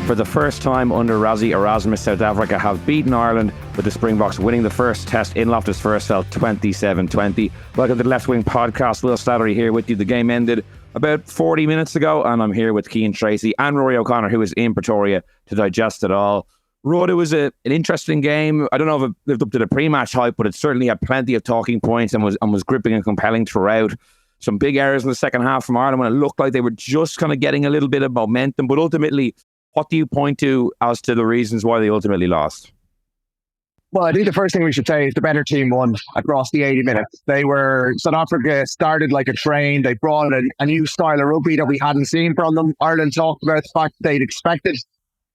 For the first time under Rassie Erasmus, South Africa have beaten Ireland, with the Springboks winning the first test in Loftus Versfeld 27-20. Welcome to the Left Wing Podcast. Will Slattery here with you. The game ended about 40 minutes ago, and I'm here with Cian, Tracey and Rory O'Connor, who is in Pretoria to digest it all. Rod, it was an interesting game. I don't know if it lived up to the pre-match hype, but it certainly had plenty of talking points and was gripping and compelling throughout. Some big errors in the second half from Ireland when it looked like they were just kind of getting a little bit of momentum, but ultimately, what do you point to as to the reasons why they ultimately lost? Well, I think the first thing we should say is the better team won across the 80 minutes. South Africa started like a train. They brought a new style of rugby that we hadn't seen from them. Ireland talked about the fact they'd expected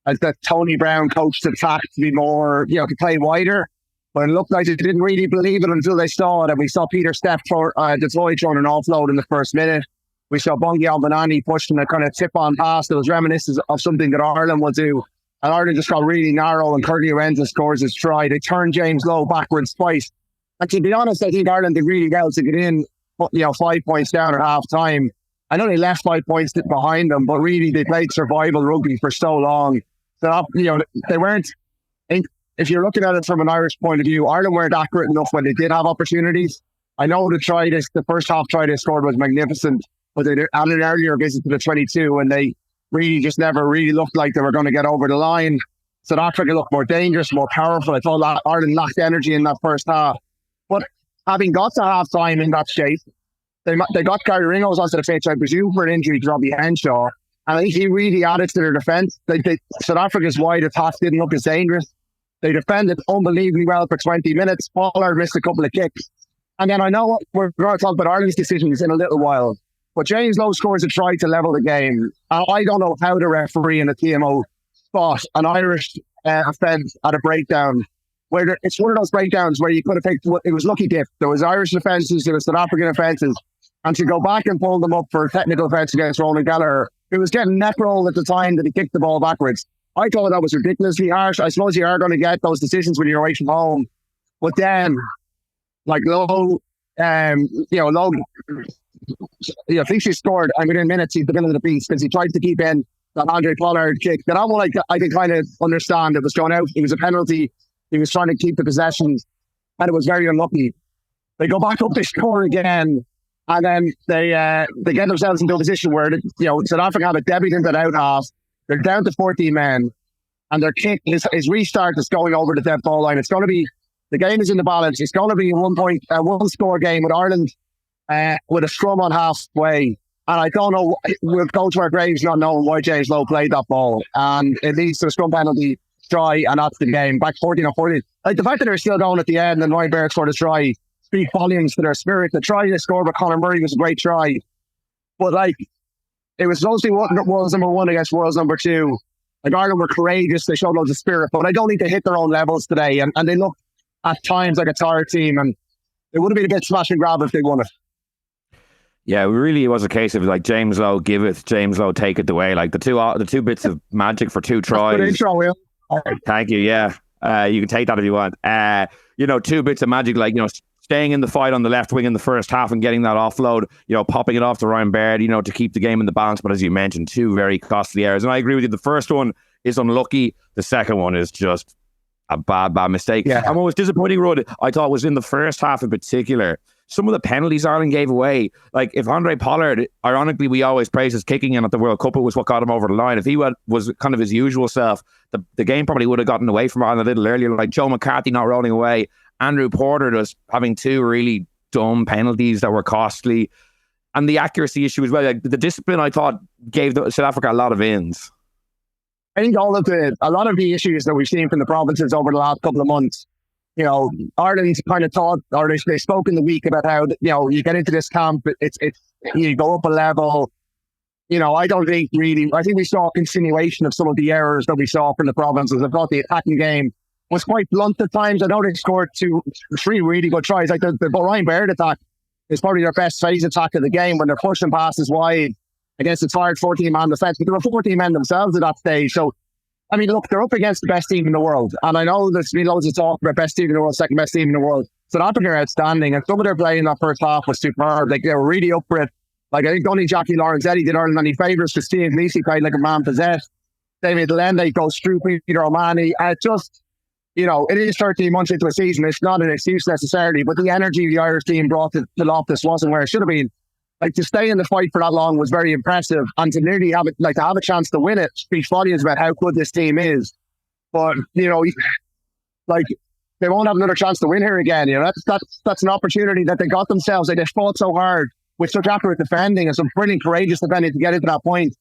as that Tony Brown coached attack to be more, to play wider. But it looked like they didn't really believe it until they saw it. And we saw Peter Steff throwing an offload in the first minute. We saw Bongi Albanani pushing a kind of tip-on pass that was reminiscent of something that Ireland will do. And Ireland just got really narrow, and Curtly Arenza scores his try. They turned James Lowe backwards twice. And to be honest, I think Ireland did really well to get in, 5 points down at half-time. I know they left 5 points behind them, but really they played survival rugby for so long. So, they weren't... If you're looking at it from an Irish point of view, Ireland weren't accurate enough when they did have opportunities. I know the first half try they scored was magnificent, but they had an earlier visit to the 22 and they really just never really looked like they were going to get over the line. South Africa looked more dangerous, more powerful. I thought that Ireland lacked energy in that first half. But having got to half-time in that shape, they got Gary Ringos onto the pitch, I presume, for an injury to Robbie Henshaw. And I think he really added to their defence. South Africa's wide attack didn't look as dangerous. They defended unbelievably well for 20 minutes. Pollard missed a couple of kicks. And then I know we're going to talk about Ireland's decisions in a little while. But James Lowe scores a try to level the game. I don't know how the referee and the TMO spot an Irish offence at a breakdown. It's one of those breakdowns where you could have picked, it was lucky dip. There was Irish offences, there was South African offences. And to go back and pull them up for a technical offence against Ronan Gallagher, who was getting neck rolled at the time that he kicked the ball backwards. I thought that was ridiculously harsh. I suppose you are going to get those decisions when you're away from home. But then, like Lowe, Lowe, thinks he scored, and within minutes he's the middle of the piece because he tried to keep in that Andre Pollard kick. That one I can kind of understand. It was going out. It was a penalty. He was trying to keep the possession, and it was very unlucky. They go back up, they score again, and then they get themselves into a position where South Africa have a debutant at out half. They're down to 14 men, and their kick, his restart is going over the dead ball line. It's going to be, the game is in the balance. It's going to be a one score game with Ireland with a scrum on halfway. And I don't know, we'll go to our graves not knowing why James Lowe played that ball. And it leads to a scrum penalty try, and that's the game. Back 14-14. Like, the fact that they're still going at the end and Ryan Baird scored a try speak volumes to their spirit. The try they scored with Conor Murray was a great try. But it was mostly World's number one against World's number two. Like, Ireland were courageous. They showed loads of spirit, but I don't think they hit their own levels today. And they look at times like a tired team, and it would have been a bit smash and grab if they won it. Yeah, it really was a case of like James Lowe giveth, James Lowe taketh away. Like the two bits of magic for two tries. Good intro, Will. Thank you. Yeah, you can take that if you want. 2 bits of magic, staying in the fight on the left wing in the first half and getting that offload, popping it off to Ryan Baird, to keep the game in the balance. But as you mentioned, 2 very costly errors. And I agree with you. The first one is unlucky. The second one is just a bad mistake. Yeah. And what was disappointing, Rod, I thought, was in the first half in particular, some of the penalties Ireland gave away. Like, if Andre Pollard, ironically, we always praise his kicking in at the World Cup, it was what got him over the line. If he was kind of his usual self, the game probably would have gotten away from Ireland a little earlier. Like Joe McCarthy not rolling away, Andrew Porter just having 2 really dumb penalties that were costly, and the accuracy issue as well. Like, the discipline, I thought, gave South Africa a lot of ins. I think a lot of the issues that we've seen from the provinces over the last couple of months, Ireland's kind of thought, or they spoke in the week about how, you get into this camp, it's you go up a level. I don't think really, I think we saw a continuation of some of the errors that we saw from the provinces. I thought the attacking game was quite blunt at times. I know they scored 3 really good tries. Like the Ryan Baird attack is probably their best phase attack of the game when they're pushing passes wide against a tired 14-man defence. But there were 14 men themselves at that stage. So, I mean, look, they're up against the best team in the world. And I know there's been loads of talk about best team in the world, second best team in the world. South Africa are outstanding. And some of their play in that first half was superb. Like, they were really up for it. Like, I think only Jackie Lawrence Eddie did Ireland any favours because Steve Lacey played like a man possessed. David Lende goes through Peter O'Mahony. Just, it is 13 months into a season. It's not an excuse necessarily, but the energy the Irish team brought to Loftus wasn't where it should have been. Like, to stay in the fight for that long was very impressive, and to nearly have it, like, to have a chance to win it speaks volumes about how good this team is. But like, they won't have another chance to win here again. That's an opportunity that they got themselves. They fought so hard with such accurate defending and some brilliant courageous defending to get into that point.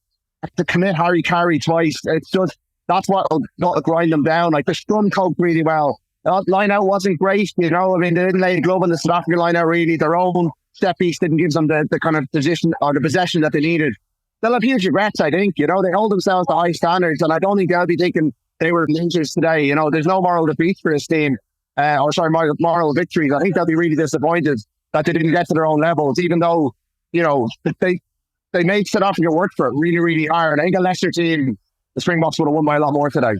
To commit Harry Carey twice, it's just, that's what will grind them down. Like, the scrum coped really well. Line out wasn't great, they didn't lay a glove on the South African line out really. Their own set piece didn't give them the kind of position or the possession that they needed. They'll have huge regrets, I think. They hold themselves to high standards, and I don't think they'll be thinking they were losers today. There's no moral defeats for this team, moral victories. I think they'll be really disappointed that they didn't get to their own levels, even though, they made South Africa work for it really, really hard. I think a lesser team, the Springboks, would have won by a lot more today.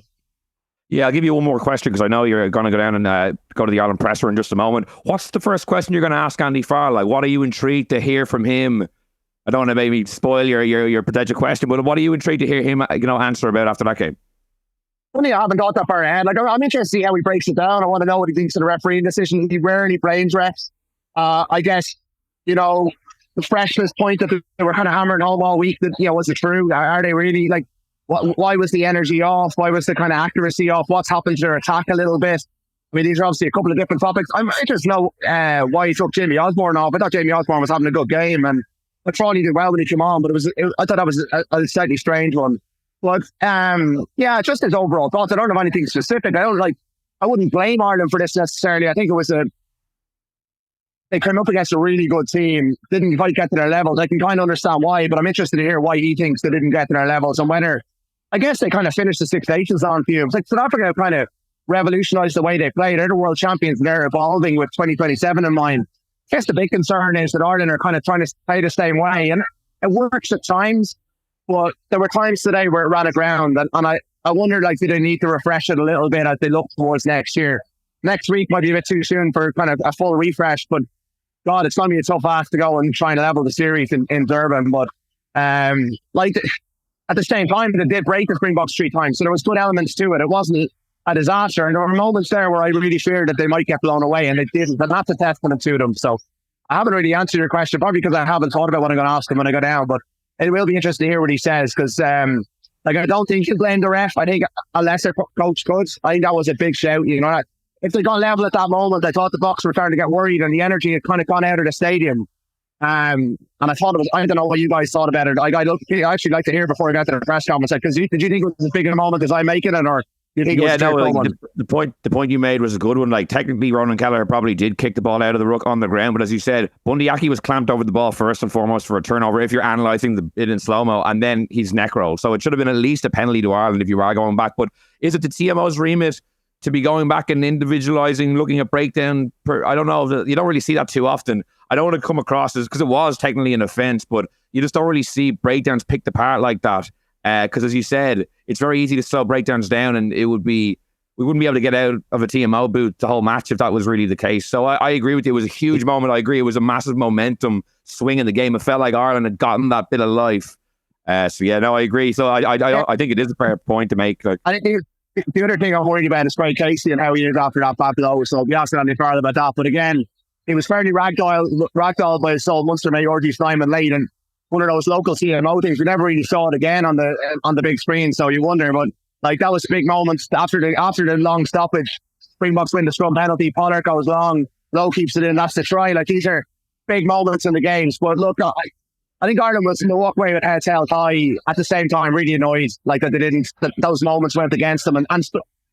Yeah, I'll give you one more question because I know you're going to go down and go to the Ireland presser in just a moment. What's the first question you're going to ask Andy Farr? Like, what are you intrigued to hear from him? I don't want to maybe spoil your potential question, but what are you intrigued to hear him answer about after that game? I haven't got that far ahead. Like, I'm interested to see how he breaks it down. I want to know what he thinks of the refereeing decision. He rarely blames refs. I guess, the freshness point that they were kind of hammering home all week, that, was it true? Are they really, like, why was the energy off? Why was the kind of accuracy off? What's happened to their attack a little bit? I mean, these are obviously a couple of different topics. I'm interested to know why he took Jamie Osborne off. I thought Jamie Osborne was having a good game, and I thought he did well when he came on, but I thought that was a slightly strange one. But just his overall thoughts. I don't have anything specific. I wouldn't blame Ireland for this necessarily. I think it was they came up against a really good team, didn't quite get to their levels. I can kind of understand why, but I'm interested to hear why he thinks they didn't get to their levels, and whether, I guess, they kind of finished the Six Nations on fumes. Like, South Africa kind of revolutionised the way they play. They're the world champions and they're evolving with 2027 in mind. I guess the big concern is that Ireland are kind of trying to play the same way, and it works at times, but there were times today where it ran aground, and I wondered, like, do they need to refresh it a little bit as they look towards next year? Next week might be a bit too soon for kind of a full refresh, but God, it's going to be a tough ask to go and try and level the series in Durban. But at the same time, they did break the Springboks 3 times, so there was good elements to it. It wasn't a disaster, and there were moments there where I really feared that they might get blown away, and it didn't. And that's a testament to them. So I haven't really answered your question, probably because I haven't thought about what I'm going to ask him when I go down. But it will be interesting to hear what he says, because I don't think you blame the ref. I think a lesser coach could. I think that was a big shout. If they got level at that moment, I thought the Bucks were starting to get worried, and the energy had kind of gone out of the stadium. And I thought it was, I don't know what you guys thought about it. I actually like to hear before I got to the press conference, because did you think it was as big a moment as I'm making it, or do you think it was the point you made was a good one. Like, technically, Ronan Kelleher probably did kick the ball out of the ruck on the ground, but as you said, Bundy Aki was clamped over the ball first and foremost for a turnover, if you're analysing it in slow-mo, and then he's neck rolled. So it should have been at least a penalty to Ireland if you are going back. But is it the TMO's remit to be going back and individualising, looking at breakdown? I don't know. You don't really see that too often. I don't want to come across as, because it was technically an offence, but you just don't really see breakdowns picked apart like that. Because as you said, it's very easy to slow breakdowns down, and we wouldn't be able to get out of a TMO booth the whole match if that was really the case. So I agree with you. It was a huge moment. I agree. It was a massive momentum swing in the game. It felt like Ireland had gotten that bit of life. I agree. So I think it is a fair point to make. Like, I think the other thing I'm worried about is Craig Casey and how he is after that bad blow. So I'll be asking Andy Farr about that. But again, he was fairly ragdolled by his old Munster mate, RG Snyman late, and one of those local CMO things. We never really saw it again on the big screen, so you wonder. But like, that was a big moment after the long stoppage. Springboks win the scrum penalty. Pollard goes long. Lowe keeps it in. That's the try. Like, these are big moments in the games. But look, I think Ireland was in the walkway with heads held high. At the same time, really annoyed like that those moments went against them. And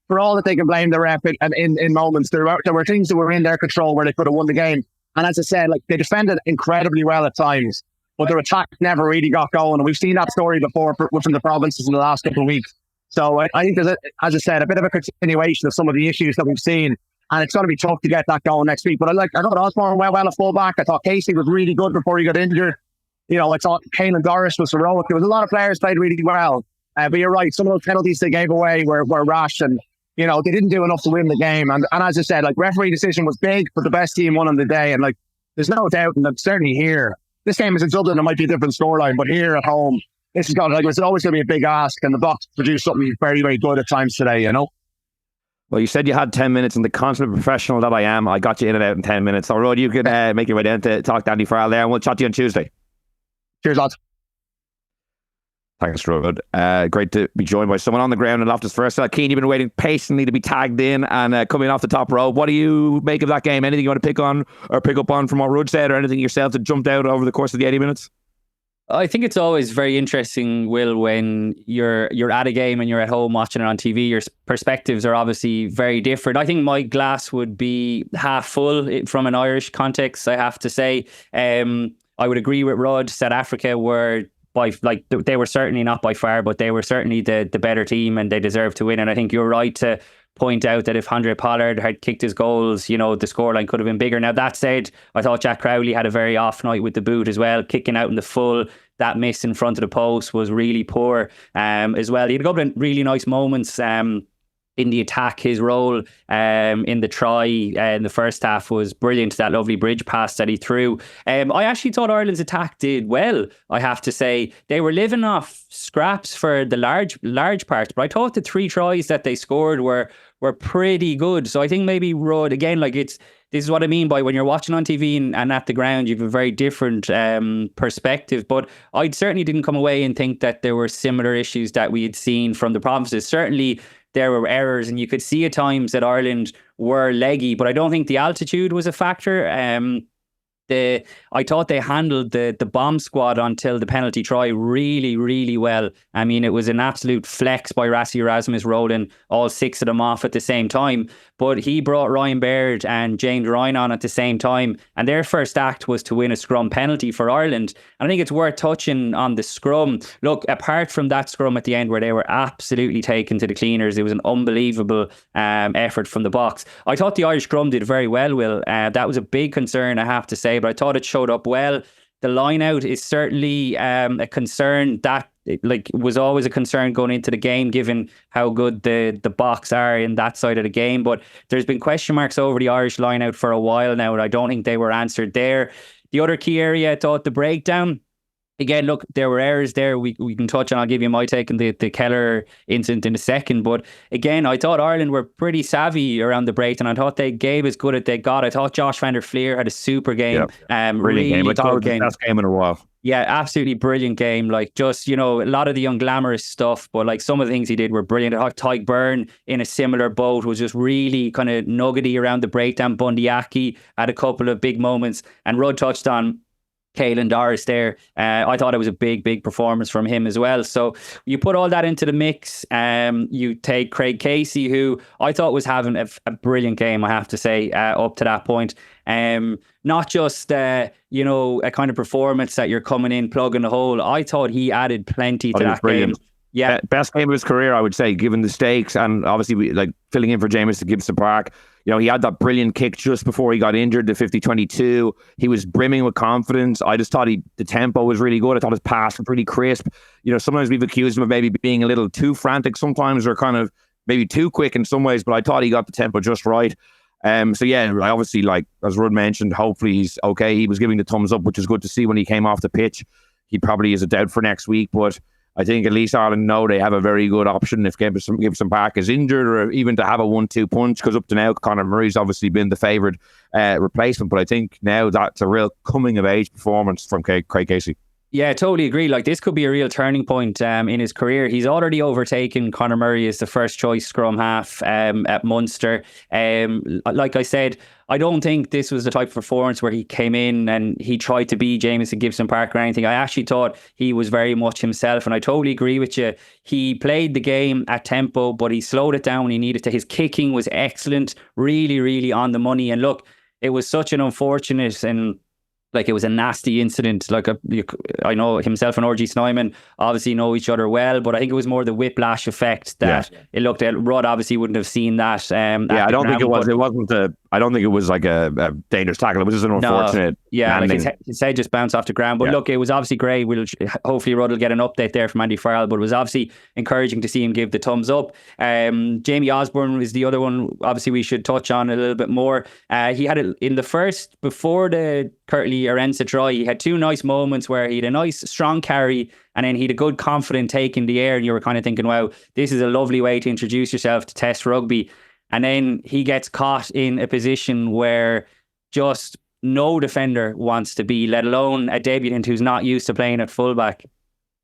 for all that they can blame the ref in moments, there were things that were in their control where they could have won the game. And as I said, like, they defended incredibly well at times, but their attack never really got going. And we've seen that story before from the provinces in the last couple of weeks. So I think there's, as I said, a bit of a continuation of some of the issues that we've seen. And it's going to be tough to get that going next week. But I thought Osborne went well at fullback. I thought Casey was really good before he got injured. I thought Caelan Doris was heroic. There was a lot of players played really well. But you're right, some of those penalties they gave away were rash, and they didn't do enough to win the game. And as I said, like, referee decision was big, but the best team won on the day. And like, there's no doubt, and certainly here, this game is in Dublin, it might be a different scoreline, but here at home, this is going, like, it's always going to be a big ask, and the Boks produced something very, very good at times today, you know? Well, you said you had 10 minutes, and the consummate professional that I am, I got you in and out in 10 minutes. So, Rod, you can make your way down to talk to Andy Farrell there, and we'll chat to you on Tuesday. Cheers, lads. Thanks, Rod. Great to be joined by someone on the ground in Loftus first. Cian, you've been waiting patiently to be tagged in and coming off the top row. What do you make of that game? Anything you want to pick up on from what Rod said, or anything yourself that jumped out over the course of the 80 minutes? I think it's always very interesting, Will, when you're at a game and you're at home watching it on TV. Your perspectives are obviously very different. I think my glass would be half full from an Irish context, I have to say. I would agree with Rod. South Africa were they were certainly not by far, but they were certainly the better team, and they deserved to win. And I think you're right to point out that if Handré Pollard had kicked his goals, the scoreline could have been bigger. Now, that said, I thought Jack Crowley had a very off night with the boot as well, kicking out in the full. That miss in front of the post was really poor as well. He had a couple of really nice moments in the attack. His role in the try in the first half was brilliant. That lovely bridge pass that he threw. I actually thought Ireland's attack did well, I have to say. They were living off scraps for the large parts, but I thought the 3 tries that they scored were pretty good. So I think maybe Rod, again, this is what I mean by when you're watching on TV and at the ground, you have a very different perspective. But I certainly didn't come away and think that there were similar issues that we had seen from the provinces. Certainly there were errors, and you could see at times that Ireland were leggy, but I don't think the altitude was a factor. I thought they handled the bomb squad until the penalty try really, really well. I mean, it was an absolute flex by Rassie Erasmus rolling all 6 of them off at the same time. But he brought Ryan Baird and James Ryan on at the same time, and their first act was to win a scrum penalty for Ireland. And I think it's worth touching on the scrum. Look, apart from that scrum at the end where they were absolutely taken to the cleaners, it was an unbelievable effort from the Boks. I thought the Irish scrum did very well, Will. That was a big concern, I have to say, but I thought it showed up well. The line out is certainly a concern that was always a concern going into the game, given how good the Boks are in that side of the game. But there's been question marks over the Irish line out for a while now, and I don't think they were answered there. The other key area, I thought the breakdown. Again, look, there were errors there we can touch on. I'll give you my take on the Keller incident in a second. But again, I thought Ireland were pretty savvy around the breakdown. I thought they gave as good as they got. I thought Josh van der Fleer had a super game. Brilliant really game. I thought it was the best game in a while. Yeah, absolutely brilliant game. A lot of the unglamorous stuff, but some of the things he did were brilliant. I thought Tyke Byrne in a similar boat was just really kind of nuggety around the breakdown. Bundyaki had a couple of big moments, and Rudd touched on Caelan Doris there. I thought it was a big performance from him as well. So you put all that into the mix. You take Craig Casey, who I thought was having a brilliant game, I have to say, up to that point. Not just a kind of performance that you're coming in plugging the hole. I thought he added plenty to that game. Yeah, best game of his career, I would say, given the stakes, and obviously filling in for James at Gibson Park. He had that brilliant kick just before he got injured, the 50-22. He was brimming with confidence. I just thought the tempo was really good. I thought his pass was pretty crisp. Sometimes we've accused him of maybe being a little too frantic sometimes, or kind of maybe too quick in some ways, but I thought he got the tempo just right. So yeah, I obviously, as Rudd mentioned, hopefully he's okay. He was giving the thumbs up, which is good to see when he came off the pitch. He probably is a doubt for next week, but I think at least Ireland know they have a very good option if Gibson Park is injured, or even to have a 1-2 punch, because up to now Conor Murray's obviously been the favoured replacement, but I think now that's a real coming of age performance from Craig Casey. Yeah, totally agree. This could be a real turning point in his career. He's already overtaken Conor Murray as the first choice scrum half at Munster. Like I said, I don't think this was the type of performance where he came in and he tried to be Jamison Gibson Park or anything. I actually thought he was very much himself, and I totally agree with you. He played the game at tempo, but he slowed it down when he needed to. His kicking was excellent, really, really on the money. And look, it was such an unfortunate and it was a nasty incident. I know himself and RG Snyman obviously know each other well, but I think it was more the whiplash effect that it looked at. Rudd obviously wouldn't have seen that. I don't think it was. It wasn't I don't think it was like a dangerous tackle. It was just an unfortunate landing. Like his head just bounced off the ground. But look, it was obviously great. Hopefully Rudd will get an update there from Andy Farrell, but it was obviously encouraging to see him give the thumbs up. Jamie Osborne was the other one, obviously we should touch on a little bit more. He had it in the first, before the Curtly Arensa try, he had two nice moments where he had a nice strong carry, and then he had a good confident take in the air, and you were kind of thinking, wow, this is a lovely way to introduce yourself to Test rugby. And then he gets caught in a position where just no defender wants to be, let alone a debutant who's not used to playing at fullback.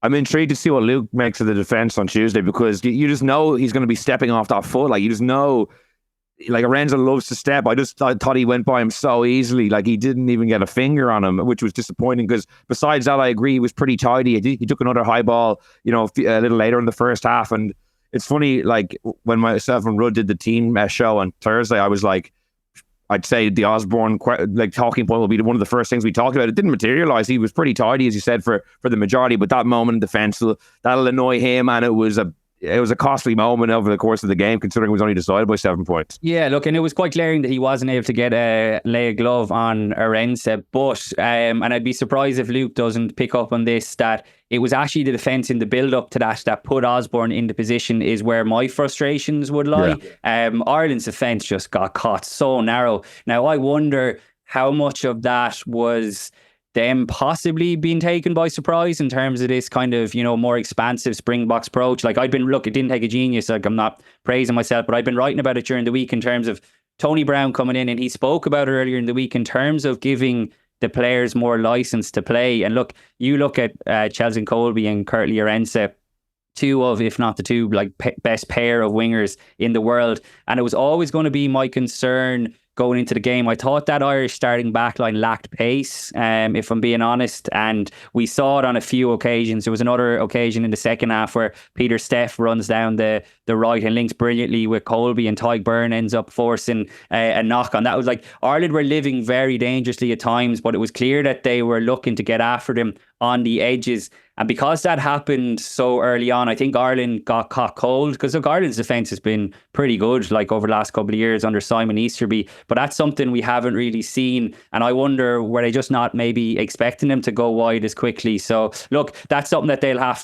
I'm intrigued to see what Luke makes of the defence on Tuesday, because you just know he's going to be stepping off that foot. Like, you just know, like, Arensa loves to step. I thought he went by him so easily. Like, he didn't even get a finger on him, which was disappointing, because besides that, I agree, he was pretty tidy. He took another high ball, a little later in the first half. And it's funny, like, when myself and Rudd did the team show on Thursday, I was like, I'd say the Osborne talking point will be one of the first things we talked about. It didn't materialise. He was pretty tidy, as you said, for the majority, but that moment in defence, that'll annoy him, and it was a costly moment over the course of the game, considering it was only decided by 7 points. Yeah, look, and it was quite glaring that he wasn't able to lay a glove on Arensa, but and I'd be surprised if Luke doesn't pick up on this, that it was actually the defence in the build-up to that put Osborne into position is where my frustrations would lie. Yeah. Ireland's defence just got caught so narrow. Now, I wonder how much of that was them possibly being taken by surprise in terms of this kind of, more expansive Springboks approach. Like, it didn't take a genius. Like, I'm not praising myself, but I've been writing about it during the week in terms of Tony Brown coming in, and he spoke about it earlier in the week in terms of giving the players more license to play. And look, you look at Chelsea Colby and Curtly Arensa, two of, if not the two, best pair of wingers in the world. And it was always going to be my concern going into the game. I thought that Irish starting backline lacked pace, if I'm being honest, and we saw it on a few occasions. There was another occasion in the second half where Peter Steff runs down the right and links brilliantly with Colby, and Tyke Byrne ends up forcing a knock on. That was like, Ireland were living very dangerously at times, but it was clear that they were looking to get after them on the edges. And because that happened so early on, I think Ireland got caught cold, because look, Ireland's defence has been pretty good, like, over the last couple of years under Simon Easterby, but that's something we haven't really seen. And I wonder, were they just not maybe expecting them to go wide as quickly? So look, that's something that they'll have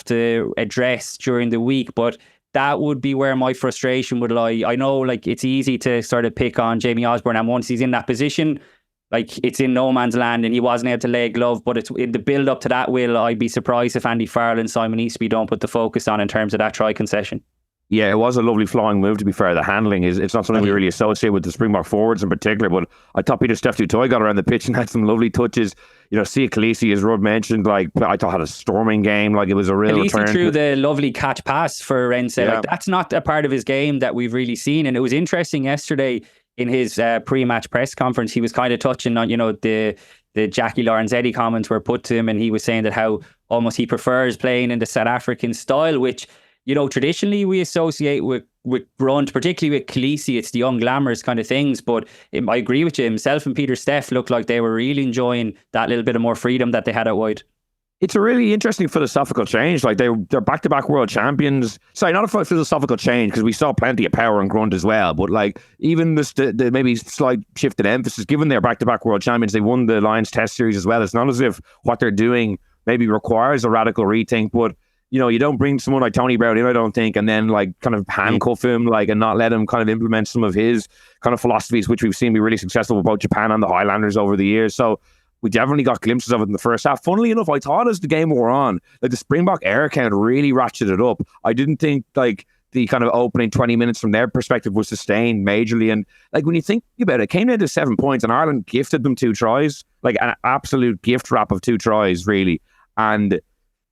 to address during the week, but that would be where my frustration would lie. I know, like, it's easy to sort of pick on Jamie Osborne, and once he's in that position, like, it's in no man's land, and he wasn't able to lay a glove. But it's in the build up to that, I'd be surprised if Andy Farrell and Simon Easterby don't put the focus on in terms of that try concession. Yeah, it was a lovely flying move, to be fair. The handling it's not something we really associate with the Springbok forwards in particular, but I thought Peter Steff Dutoy got around the pitch and had some lovely touches. Sia Khaleesi, as Rudd mentioned, like, I thought had a storming game. Like, it was a real return. Threw the lovely catch pass for Arensa. Yeah. Like, that's not a part of his game that we've really seen. And it was interesting yesterday in his pre-match press conference, he was kind of touching on, the Jackie Lawrence-Eddy comments were put to him, and he was saying that how almost he prefers playing in the South African style, which, traditionally we associate with Brunt, particularly with Khaleesi. It's the unglamorous kind of things, but I agree with you. Himself and Peter Steff looked like they were really enjoying that little bit of more freedom that they had out wide. It's a really interesting philosophical change. Like, they're back-to-back world champions. Sorry, not a philosophical change, because we saw plenty of power and grunt as well. But, like, even the maybe slight shift in emphasis, given they're back-to-back world champions, they won the Lions Test Series as well. It's not as if what they're doing maybe requires a radical rethink. But, you don't bring someone like Tony Brown in, I don't think, and then, like, kind of handcuff him, like, and not let him kind of implement some of his kind of philosophies, which we've seen be really successful with both Japan and the Highlanders over the years. So we definitely got glimpses of it in the first half. Funnily enough, I thought as the game wore on, like, the Springbok error count really ratcheted up. I didn't think, like, the kind of opening 20 minutes from their perspective was sustained majorly. And, like, when you think about it, came down to 7 points, and Ireland gifted them 2 tries, like an absolute gift wrap of 2 tries, really. And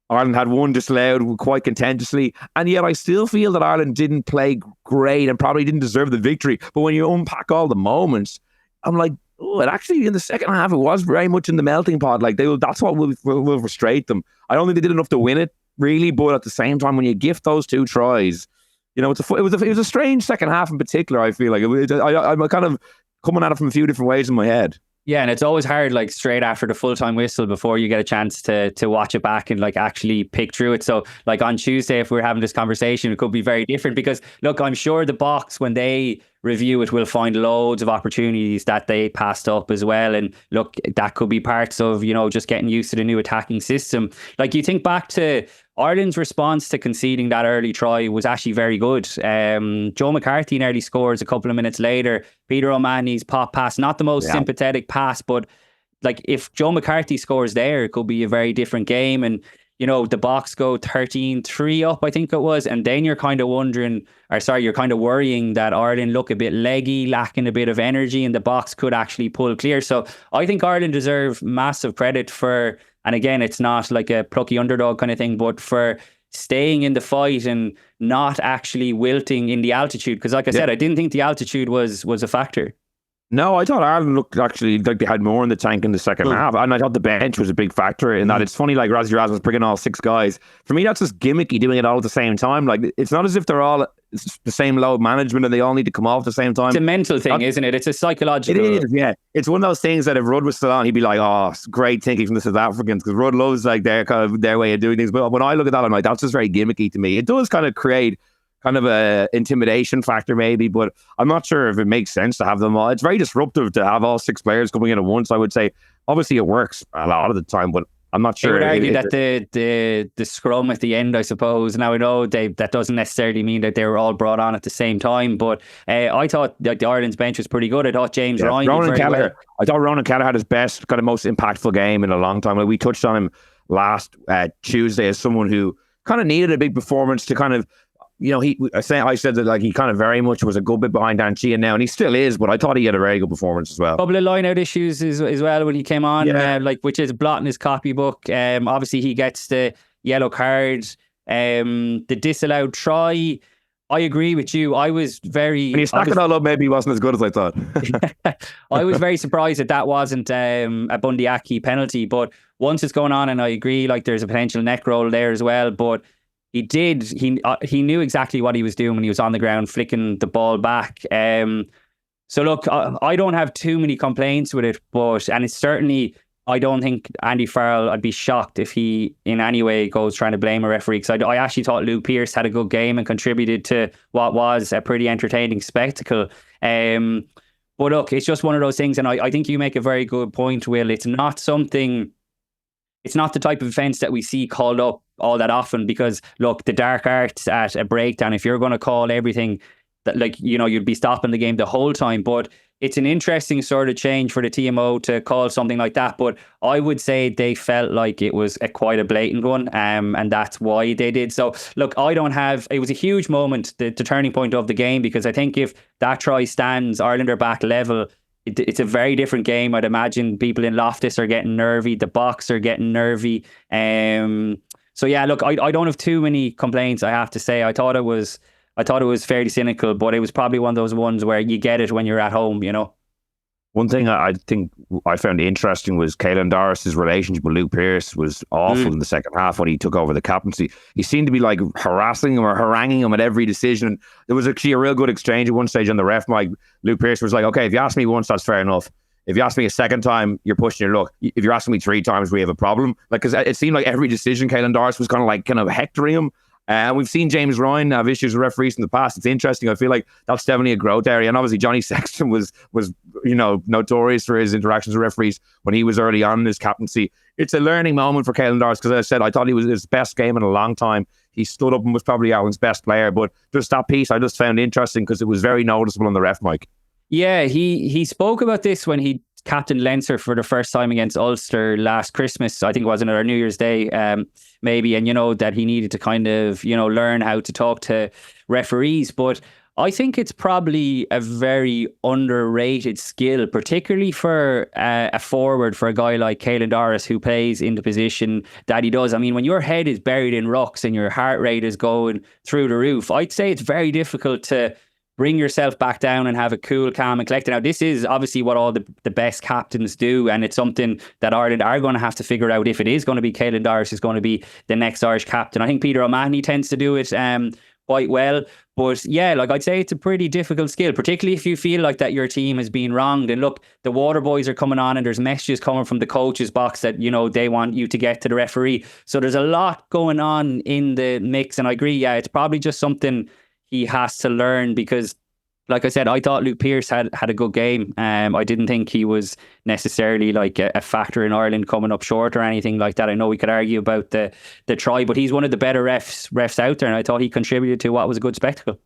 Ireland had one disallowed quite contentiously. And yet I still feel that Ireland didn't play great and probably didn't deserve the victory. But when you unpack all the moments, I'm like, oh, it actually, in the second half, it was very much in the melting pot. Like, that's what will frustrate them. I don't think they did enough to win it, really. But at the same time, when you gift those 2 tries, it was a strange second half in particular. I feel like I'm kind of coming at it from a few different ways in my head. Yeah, and it's always hard, like, straight after the full-time whistle before you get a chance to watch it back and, like, actually pick through it. So, like, on Tuesday, if we're having this conversation, it could be very different, because, look, I'm sure the Boks, when they review it, we'll find loads of opportunities that they passed up as well. And look, that could be parts of, just getting used to the new attacking system. Like, you think back to Ireland's response to conceding that early try was actually very good. Joe McCarthy nearly scores a couple of minutes later. Peter O'Mahony's pop pass, not the most sympathetic pass, but like, if Joe McCarthy scores there, it could be a very different game. And the Boks go 13-3 up, I think it was. And then you're kind of worrying that Ireland look a bit leggy, lacking a bit of energy, and the Boks could actually pull clear. So I think Ireland deserve massive credit for, and again, it's not like a plucky underdog kind of thing, but for staying in the fight and not actually wilting in the altitude. Because like I said, I didn't think the altitude was a factor. No, I thought Ireland looked actually like they had more in the tank in the second half. And I thought the bench was a big factor in that. It's funny, like Rasmus Erasmus bringing all 6 guys. For me, that's just gimmicky, doing it all at the same time. Like, it's not as if they're all the same load management and they all need to come off at the same time. It's a mental thing, isn't it? It's a psychological... It is, yeah. It's one of those things that if Rudd was still on, he'd be like, oh, great thinking from the South Africans, because Rudd loves like their way of doing things. But when I look at that, I'm like, that's just very gimmicky to me. It does kind of create kind of a intimidation factor maybe, but I'm not sure if it makes sense to have them all. It's very disruptive to have all 6 players coming in at once, I would say. Obviously it works a lot of the time, but I'm not sure. I would argue that the scrum at the end, I suppose, now I know that doesn't necessarily mean that they were all brought on at the same time, but I thought that the Ireland's bench was pretty good. I thought James Ryan... I thought Ronan Kelleher had his best, kind of most impactful game in a long time. Like, we touched on him last Tuesday as someone who kind of needed a big performance to kind of, I said that like he kind of very much was a good bit behind Cian now, and he still is, but I thought he had a very good performance as well. Couple of line-out issues as well when he came on, which is blotting his copybook. Obviously, he gets the yellow card, the disallowed try. I agree with you. I was very... When you stack it all up, maybe he wasn't as good as I thought. I was very surprised that wasn't a Bundy Aki penalty, but once it's going on, and I agree, like there's a potential neck roll there as well, but he knew exactly what he was doing when he was on the ground, flicking the ball back. So look, I don't have too many complaints with it, and it's certainly, I don't think Andy Farrell, I'd be shocked if he in any way goes trying to blame a referee, because I actually thought Luke Pearce had a good game and contributed to what was a pretty entertaining spectacle. But look, it's just one of those things, and I think you make a very good point, Will. It's not the type of offence that we see called up all that often, because look, the dark arts at a breakdown, if you're going to call everything that, like, you'd be stopping the game the whole time. But it's an interesting sort of change for the TMO to call something like that. But I would say they felt like it was quite a blatant one, and that's why they did. So look, it was a huge moment, the turning point of the game, because I think if that try stands, Ireland are back level. It's a very different game. I'd imagine people in Loftus are getting nervy. The Boks are getting nervy. So yeah, look, I don't have too many complaints, I have to say. I thought it was fairly cynical, but it was probably one of those ones where you get it when you're at home, One thing I think I found interesting was Caelan Doris's relationship with Luke Pearce was awful in the second half when he took over the captaincy. He seemed to be like harassing him or haranguing him at every decision. There was actually a real good exchange at one stage on the ref mic. Luke Pearce was like, okay, if you ask me once, that's fair enough. If you ask me a second time, you're pushing your luck. If you're asking me 3 times, we have a problem. Like, because it seemed like every decision, Caelan Doris was kind of hectoring him. And we've seen James Ryan have issues with referees in the past. It's interesting. I feel like that's definitely a growth area. And obviously Johnny Sexton was notorious for his interactions with referees when he was early on in his captaincy. It's a learning moment for Caelan Doris, because as I said, I thought he was his best game in a long time. He stood up and was probably Ireland's best player. But just that piece I just found interesting because it was very noticeable on the ref mic. Yeah, he spoke about this when he captained Leinster for the first time against Ulster last Christmas. I think it was on our New Year's Day, maybe. And, that he needed to kind of, learn how to talk to referees. But I think it's probably a very underrated skill, particularly for a forward, for a guy like Caelan Doris, who plays in the position that he does. I mean, when your head is buried in rocks and your heart rate is going through the roof, I'd say it's very difficult to bring yourself back down and have a cool, calm and collected. Now, this is obviously what all the best captains do, and it's something that Ireland are going to have to figure out if it is going to be Caelan Doris is going to be the next Irish captain. I think Peter O'Mahony tends to do it quite well. But yeah, like I'd say it's a pretty difficult skill, particularly if you feel like that your team has been wronged. And look, the water boys are coming on and there's messages coming from the coach's box that, they want you to get to the referee. So there's a lot going on in the mix. And I agree, yeah, it's probably just something he has to learn, because like I said, I thought Luke Pearce had a good game. I didn't think he was necessarily like a factor in Ireland coming up short or anything like that. I know we could argue about the try, but he's one of the better refs out there, and I thought he contributed to what was a good spectacle.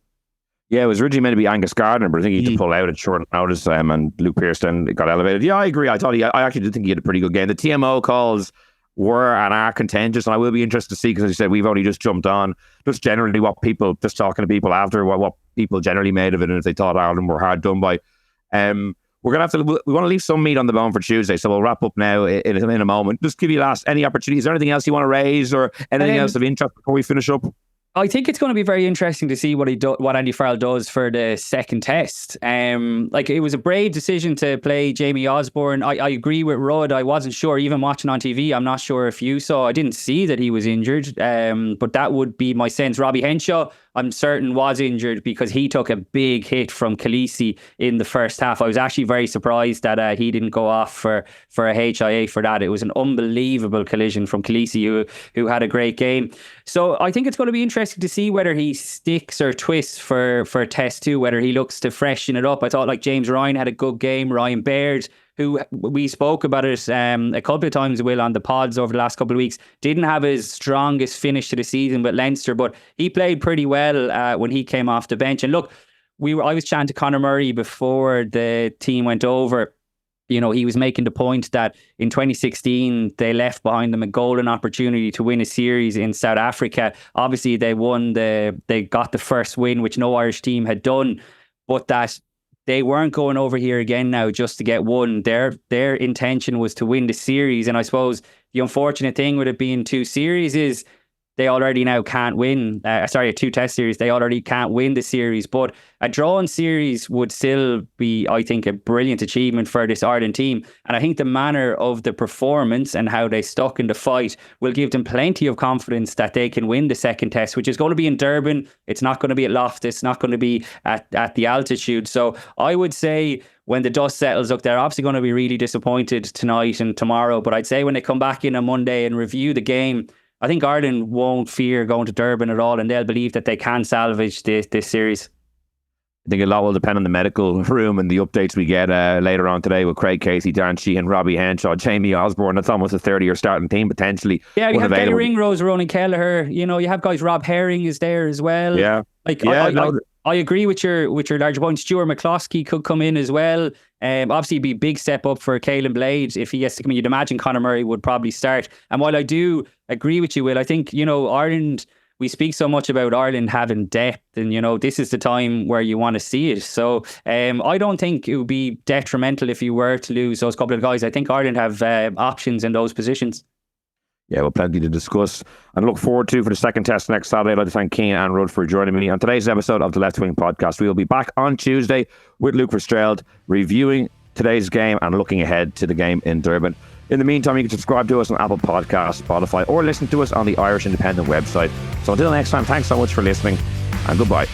Yeah, it was originally meant to be Angus Gardner, but I think he had to pull out at short notice, and Luke Pearce then got elevated. Yeah, I agree. I actually did think he had a pretty good game. The TMO calls were and are contentious, and I will be interested to see, because as you said, we've only just jumped on just generally what people, just talking to people after, what people generally made of it, and if they thought Ireland were hard done by. We're gonna have to. We want to leave some meat on the bone for Tuesday, so we'll wrap up now in a moment. Just give you any opportunity. Is there anything else you want to raise or anything else of interest before we finish up? I think it's going to be very interesting to see what Andy Farrell does for the second test. Like, it was a brave decision to play Jamie Osborne. I agree with Rudd. I wasn't sure, even watching on TV. I'm not sure if you saw. I didn't see that he was injured, but that would be my sense. Robbie Henshaw, I'm certain, was injured because he took a big hit from Khaleesi in the first half. I was actually very surprised that he didn't go off for a HIA for that. It was an unbelievable collision from Khaleesi, who had a great game. So I think it's going to be interesting to see whether he sticks or twists for test 2, whether he looks to freshen it up. I thought like James Ryan had a good game. Ryan Baird, who we spoke about it a couple of times, Will, on the pods over the last couple of weeks, didn't have his strongest finish to the season with Leinster, but he played pretty well when he came off the bench. And look, I was chatting to Conor Murray before the team went over. You know, he was making the point that in 2016, they left behind them a golden opportunity to win a series in South Africa. Obviously, they got the first win, which no Irish team had done, but that they weren't going over here again now just to get one. Their intention was to win the series. And I suppose the unfortunate thing with it being 2 series is they already now can't win. A 2-test series, they already can't win the series. But a drawn series would still be, I think, a brilliant achievement for this Ireland team. And I think the manner of the performance and how they stuck in the fight will give them plenty of confidence that they can win the second test, which is going to be in Durban. It's not going to be at Loftus. It's not going to be at the altitude. So I would say when the dust settles, look, they're obviously going to be really disappointed tonight and tomorrow. But I'd say when they come back in on Monday and review the game, I think Ireland won't fear going to Durban at all, and they'll believe that they can salvage this series. I think a lot will depend on the medical room and the updates we get later on today with Craig Casey, Darren Sheehan, Robbie Henshaw, Jamie Osborne. That's almost a 30-year starting team potentially. Yeah, you have Gary Ringrose, Ronan Kelleher. You know, you have guys. Rob Herring is there as well. Yeah, I agree with your larger point. Stuart McCloskey could come in as well. Obviously, it'd be a big step up for Caelan Blade if he has to come in. You'd imagine Conor Murray would probably start. And while I do agree with you, Will, I think, you know, Ireland, we speak so much about Ireland having depth, and, you know, this is the time where you want to see it. So I don't think it would be detrimental if you were to lose those couple of guys. I think Ireland have options in those positions. Yeah, well, plenty to discuss and look forward to for the second test next Saturday. I'd like to thank Cian and Rudd for joining me on today's episode of the Left Wing Podcast. We will be back on Tuesday with Luke Verstraelde reviewing today's game and looking ahead to the game in Durban. In the meantime, you can subscribe to us on Apple Podcasts, Spotify, or listen to us on the Irish Independent website. So until next time, thanks so much for listening, and goodbye.